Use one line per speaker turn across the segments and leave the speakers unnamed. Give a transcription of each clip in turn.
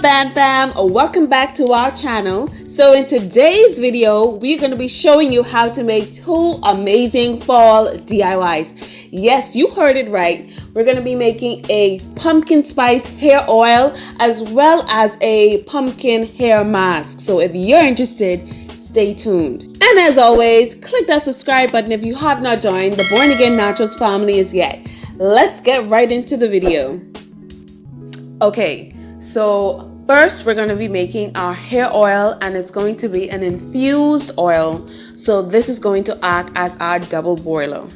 up, band fam? Welcome back to our channel. So in today's video, we're going to be showing you how to make 2 amazing fall DIYs. Yes, you heard it right. We're going to be making a pumpkin spice hair oil as well as a pumpkin hair mask. So if you're interested, stay tuned. And as always, click that subscribe button if you have not joined the Born Again Naturals family as yet. Let's get right into the video. Okay, so first we're going to be making our hair oil, and it's going to be an infused oil. So this is going to act as our double boiler.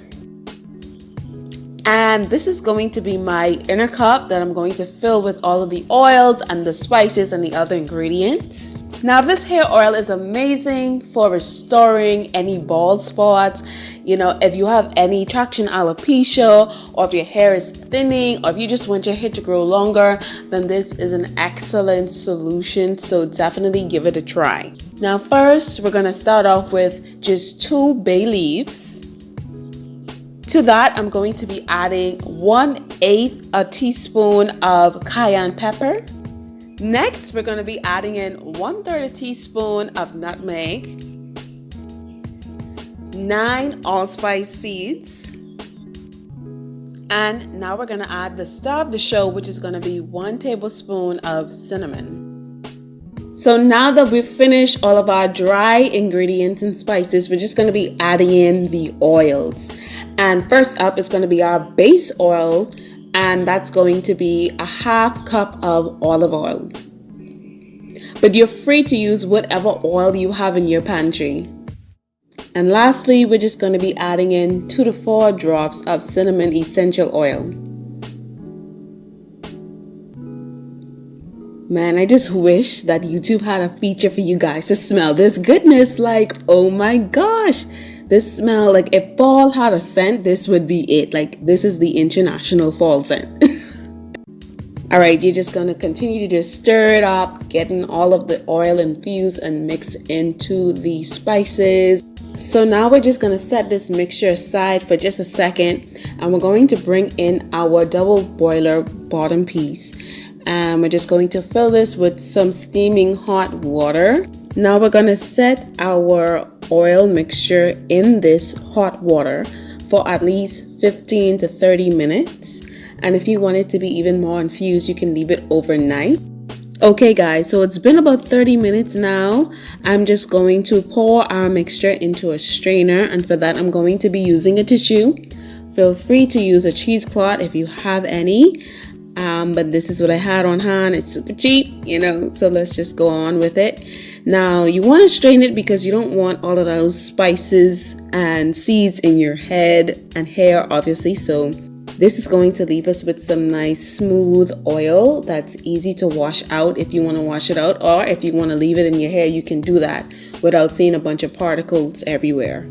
And this is going to be my inner cup that I'm going to fill with all of the oils and the spices and the other ingredients. Now this hair oil is amazing for restoring any bald spots. You know, if you have any traction alopecia, or if your hair is thinning, or if you just want your hair to grow longer, then this is an excellent solution. So definitely give it a try. Now first, we're going to start off with just 2 bay leaves. To that, I'm going to be adding 1/8 a teaspoon of cayenne pepper. Next, we're going to be adding in 1/3 a teaspoon of nutmeg, 9 allspice seeds, and now we're going to add the star of the show, which is going to be 1 tablespoon of cinnamon. So now that we've finished all of our dry ingredients and spices, we're just going to be adding in the oils. And first up is going to be our base oil, and that's going to be a 1/2 cup of olive oil. But you're free to use whatever oil you have in your pantry. And lastly, we're just going to be adding in 2 to 4 drops of cinnamon essential oil. Man, I just wish that YouTube had a feature for you guys to smell this goodness. Like, oh my gosh, this smell, like if fall had a scent, this would be it. Like, this is the international fall scent. All right, you're just going to continue to just stir it up, getting all of the oil infused and mixed into the spices. So now we're just going to set this mixture aside for just a second, and we're going to bring in our double boiler bottom piece. And we're just going to fill this with some steaming hot water. Now we're going to set our oil mixture in this hot water for at least 15 to 30 minutes. And if you want it to be even more infused, you can leave it overnight. Okay guys, so it's been about 30 minutes now. I'm just going to pour our mixture into a strainer, and for that I'm going to be using a tissue. Feel free to use a cheesecloth if you have any. But this is what I had on hand. It's super cheap, you know, so let's just go on with it. Now you want to strain it because you don't want all of those spices and seeds in your head and hair, obviously. So this is going to leave us with some nice smooth oil that's easy to wash out if you want to wash it out, or if you want to leave it in your hair, you can do that without seeing a bunch of particles everywhere.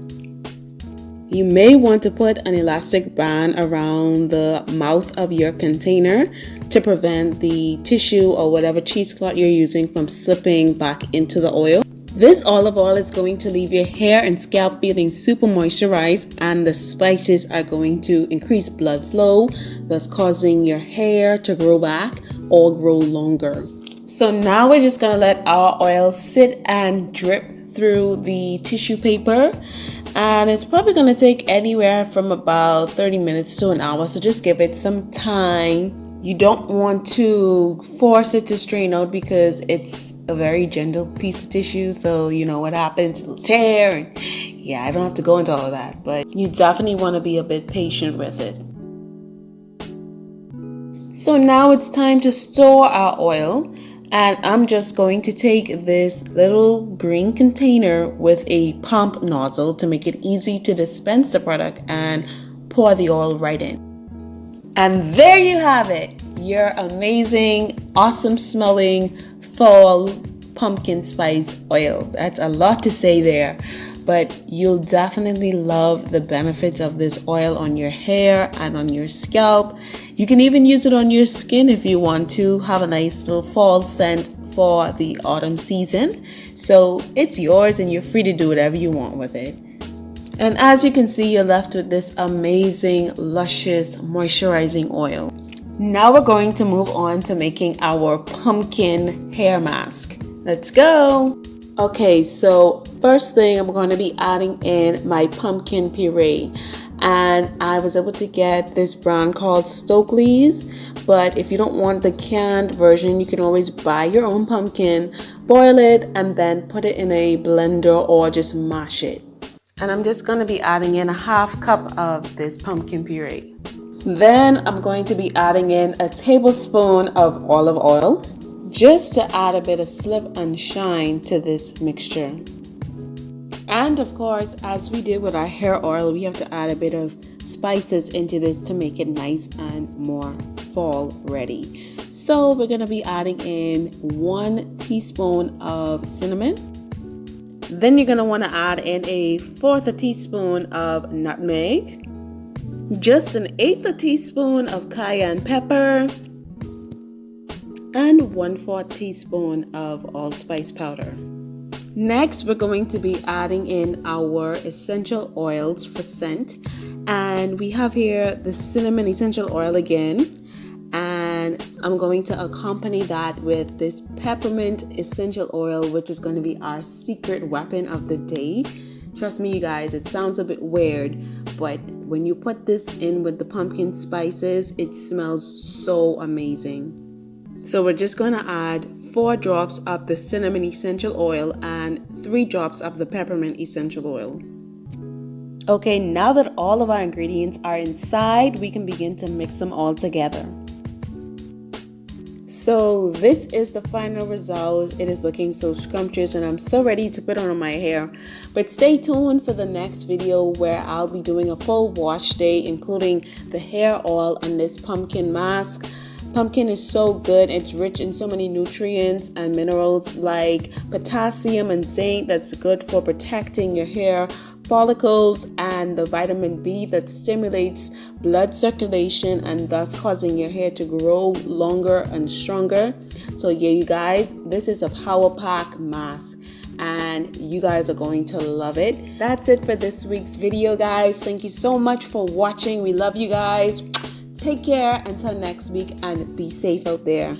You may want to put an elastic band around the mouth of your container to prevent the tissue or whatever cheesecloth you're using from slipping back into the oil. This olive oil is going to leave your hair and scalp feeling super moisturized, and the spices are going to increase blood flow, thus causing your hair to grow back or grow longer. So now we're just going to let our oil sit and drip through the tissue paper. And it's probably going to take anywhere from about 30 minutes to an hour. So just give it some time. You don't want to force it to strain out because it's a very gentle piece of tissue. So you know what happens, it'll tear. And yeah, I don't have to go into all of that. But you definitely want to be a bit patient with it. So now it's time to store our oil. And I'm just going to take this little green container with a pump nozzle to make it easy to dispense the product and pour the oil right in. And there you have it, your amazing, awesome smelling fall pumpkin spice oil. That's a lot to say there, but you'll definitely love the benefits of this oil on your hair and on your scalp. You can even use it on your skin if you want to have a nice little fall scent for the autumn season. So it's yours and you're free to do whatever you want with it. And as you can see, you're left with this amazing, luscious, moisturizing oil. Now we're going to move on to making our pumpkin hair mask. Let's go. Okay, so first thing I'm going to be adding in my pumpkin puree. And I was able to get this brand called Stokely's, but if you don't want the canned version, you can always buy your own pumpkin, boil it, and then put it in a blender or just mash it. And I'm just going to be adding in a half cup of this pumpkin puree. Then I'm going to be adding in a tablespoon of olive oil just to add a bit of slip and shine to this mixture. And of course, as we did with our hair oil, we have to add a bit of spices into this to make it nice and more fall ready. So we're going to be adding in 1 teaspoon of cinnamon. Then you're going to want to add in 1/4 teaspoon of nutmeg. Just 1/8 teaspoon of cayenne pepper, and 1/4 teaspoon of allspice powder. Next, we're going to be adding in our essential oils for scent, and we have here the cinnamon essential oil again, and I'm going to accompany that with this peppermint essential oil, which is going to be our secret weapon of the day. Trust me, you guys, it sounds a bit weird, but when you put this in with the pumpkin spices, it smells so amazing. So we're just going to add 4 drops of the cinnamon essential oil and 3 drops of the peppermint essential oil. Okay, now that all of our ingredients are inside, we can begin to mix them all together. So this is the final result. It is looking so scrumptious and I'm so ready to put on my hair. But stay tuned for the next video where I'll be doing a full wash day, including the hair oil and this pumpkin mask. Pumpkin is so good. It's rich in so many nutrients and minerals like potassium and zinc that's good for protecting your hair follicles, and the vitamin B that stimulates blood circulation and thus causing your hair to grow longer and stronger. So yeah, you guys, this is a power pack mask and you guys are going to love it. That's it for this week's video, guys. Thank you so much for watching. We love you guys. Take care until next week and be safe out there.